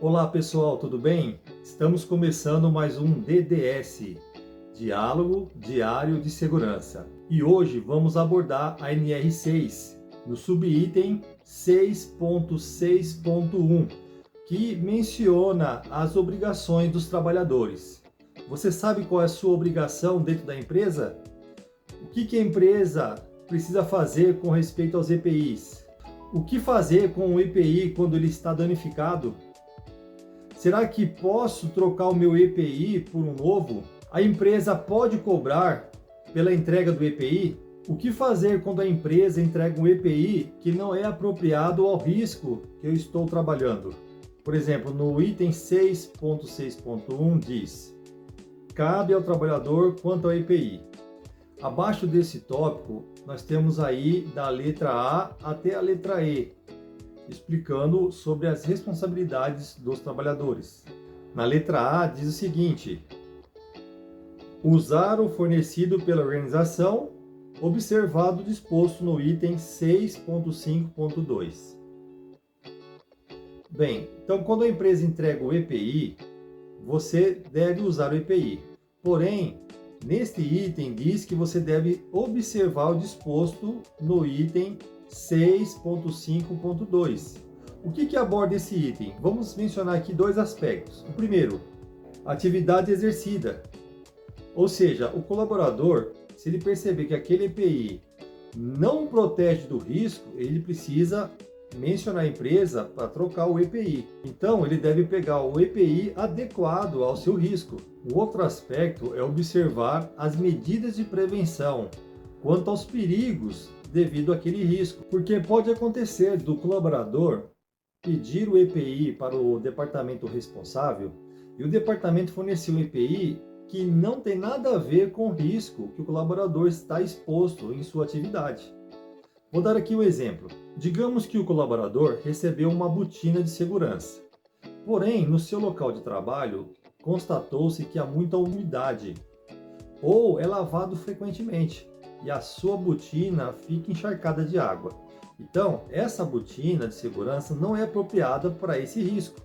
Olá pessoal, tudo bem? Estamos começando mais um DDS, Diálogo Diário de Segurança. E hoje vamos abordar a NR6, no subitem 6.6.1, que menciona as obrigações dos trabalhadores. Você sabe qual é a sua obrigação dentro da empresa? O que a empresa precisa fazer com respeito aos EPIs? O que fazer com o EPI quando ele está danificado? Será que posso trocar o meu EPI por um novo? A empresa pode cobrar pela entrega do EPI? O que fazer quando a empresa entrega um EPI que não é apropriado ao risco que eu estou trabalhando? Por exemplo, no item 6.6.1 diz: cabe ao trabalhador quanto ao EPI. Abaixo desse tópico, nós temos aí da letra A até a letra E, explicando sobre as responsabilidades dos trabalhadores. Na letra A diz o seguinte: usar o fornecido pela organização, observado o disposto no item 6.5.2. Bem, então quando a empresa entrega o EPI, você deve usar o EPI. Porém, neste item diz que você deve observar o disposto no item 6.5.2. O que aborda esse item? Vamos mencionar aqui dois aspectos. O primeiro, atividade exercida. Ou seja, o colaborador, se ele perceber que aquele EPI não protege do risco, ele precisa mencionar a empresa para trocar o EPI. Então, ele deve pegar o EPI adequado ao seu risco. O outro aspecto é observar as medidas de prevenção quanto aos perigos devido àquele risco, porque pode acontecer do colaborador pedir o EPI para o departamento responsável e o departamento fornecer um EPI que não tem nada a ver com o risco que o colaborador está exposto em sua atividade. Vou dar aqui um exemplo. Digamos que o colaborador recebeu uma botina de segurança, porém, no seu local de trabalho, constatou-se que há muita umidade ou é lavado frequentemente e a sua botina fica encharcada de água. Então, essa botina de segurança não é apropriada para esse risco.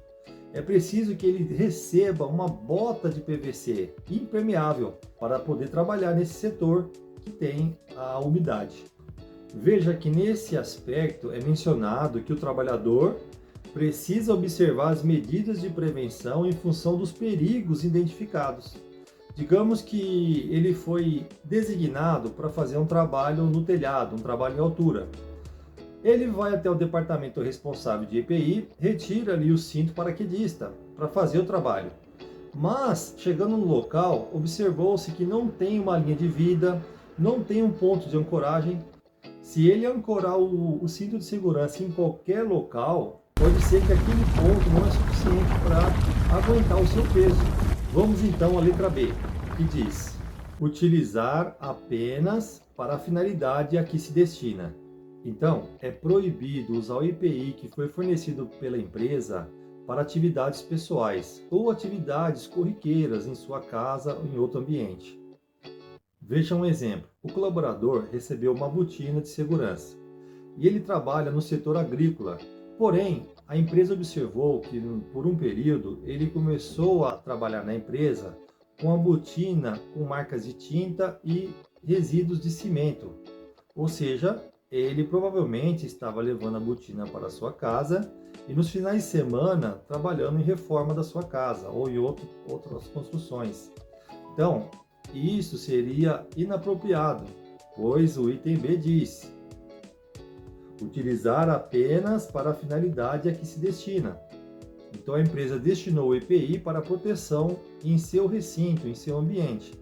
É preciso que ele receba uma bota de PVC impermeável para poder trabalhar nesse setor que tem a umidade. Veja que nesse aspecto é mencionado que o trabalhador precisa observar as medidas de prevenção em função dos perigos identificados. Digamos que ele foi designado para fazer um trabalho no telhado, um trabalho em altura. Ele vai até o departamento responsável de EPI, retira ali o cinto paraquedista para fazer o trabalho. Mas, chegando no local, observou-se que não tem uma linha de vida, não tem um ponto de ancoragem. Se ele ancorar o cinto de segurança em qualquer local, pode ser que aquele ponto não é suficiente para aguentar o seu peso. Vamos então à letra B, que diz: utilizar apenas para a finalidade a que se destina. Então, é proibido usar o EPI que foi fornecido pela empresa para atividades pessoais ou atividades corriqueiras em sua casa ou em outro ambiente. Veja um exemplo. O colaborador recebeu uma botina de segurança e ele trabalha no setor agrícola. Porém, a empresa observou que por um período ele começou a trabalhar na empresa com a botina com marcas de tinta e resíduos de cimento. Ou seja, ele provavelmente estava levando a botina para a sua casa e nos finais de semana trabalhando em reforma da sua casa ou em outras construções. Então, isso seria inapropriado, pois o item B diz: utilizar apenas para a finalidade a que se destina. Então a empresa destinou o EPI para proteção em seu recinto, em seu ambiente,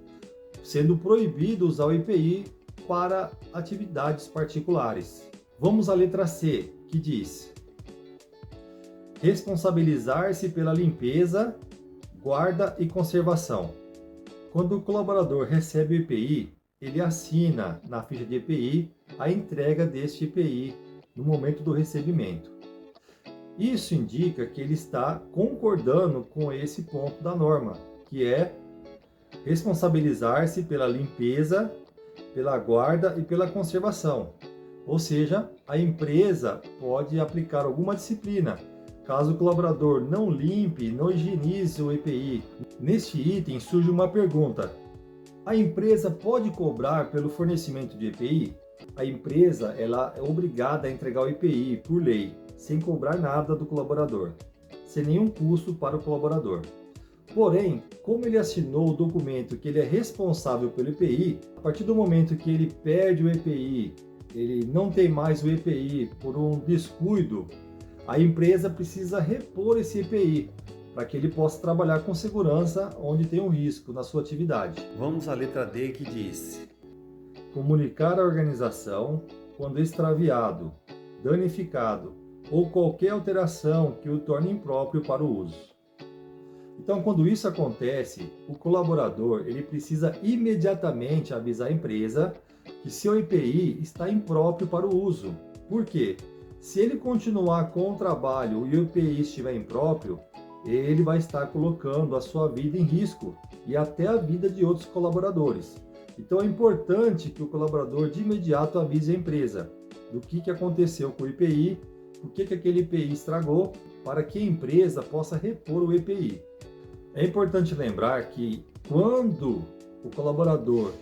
sendo proibido usar o EPI para atividades particulares. Vamos à letra C, que diz: responsabilizar-se pela limpeza, guarda e conservação. Quando o colaborador recebe o EPI, ele assina na ficha de EPI a entrega deste EPI no momento do recebimento. Isso indica que ele está concordando com esse ponto da norma, que é responsabilizar-se pela limpeza, pela guarda e pela conservação. Ou seja, a empresa pode aplicar alguma disciplina caso o colaborador não limpe, não higienize o EPI. Neste item surge uma pergunta: a empresa pode cobrar pelo fornecimento de EPI? A empresa ela é obrigada a entregar o EPI por lei, sem cobrar nada do colaborador, sem nenhum custo para o colaborador. Porém, como ele assinou o documento que ele é responsável pelo EPI, a partir do momento que ele perde o EPI, ele não tem mais o EPI por um descuido, a empresa precisa repor esse EPI para que ele possa trabalhar com segurança onde tem um risco na sua atividade. Vamos à letra D, que diz: comunicar à organização quando extraviado, danificado ou qualquer alteração que o torne impróprio para o uso. Então, quando isso acontece, o colaborador ele precisa imediatamente avisar a empresa que seu EPI está impróprio para o uso. Por quê? Se ele continuar com o trabalho e o EPI estiver impróprio, ele vai estar colocando a sua vida em risco e até a vida de outros colaboradores. Então é importante que o colaborador de imediato avise a empresa do que aconteceu com o EPI, por que aquele EPI estragou, para que a empresa possa repor o EPI. É importante lembrar que quando o colaborador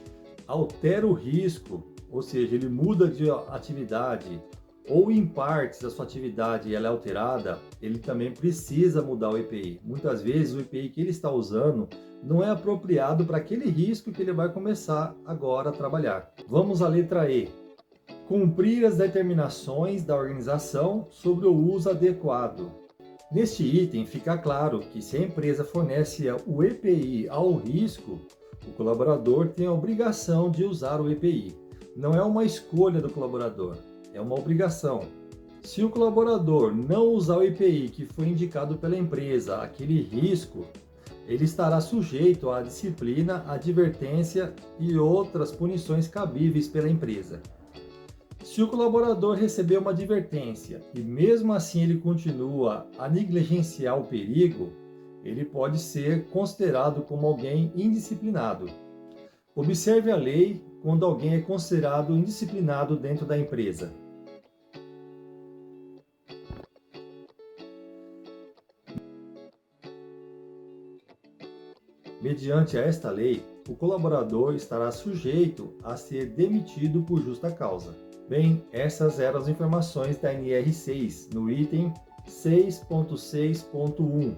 altera o risco, ou seja, ele muda de atividade ou em partes a sua atividade ela é alterada, ele também precisa mudar o EPI. Muitas vezes o EPI que ele está usando não é apropriado para aquele risco que ele vai começar agora a trabalhar. Vamos à letra E. Cumprir as determinações da organização sobre o uso adequado. Neste item fica claro que se a empresa fornece o EPI ao risco, o colaborador tem a obrigação de usar o EPI. Não é uma escolha do colaborador, é uma obrigação. Se o colaborador não usar o EPI que foi indicado pela empresa, aquele risco, ele estará sujeito à disciplina, advertência e outras punições cabíveis pela empresa. Se o colaborador receber uma advertência e mesmo assim ele continua a negligenciar o perigo, ele pode ser considerado como alguém indisciplinado. Observe a lei quando alguém é considerado indisciplinado dentro da empresa. Mediante esta lei, o colaborador estará sujeito a ser demitido por justa causa. Bem, essas eram as informações da NR6 no item 6.6.1.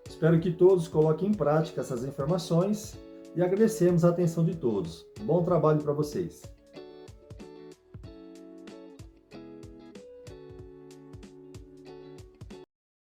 Espero que todos coloquem em prática essas informações e agradecemos a atenção de todos. Bom trabalho para vocês!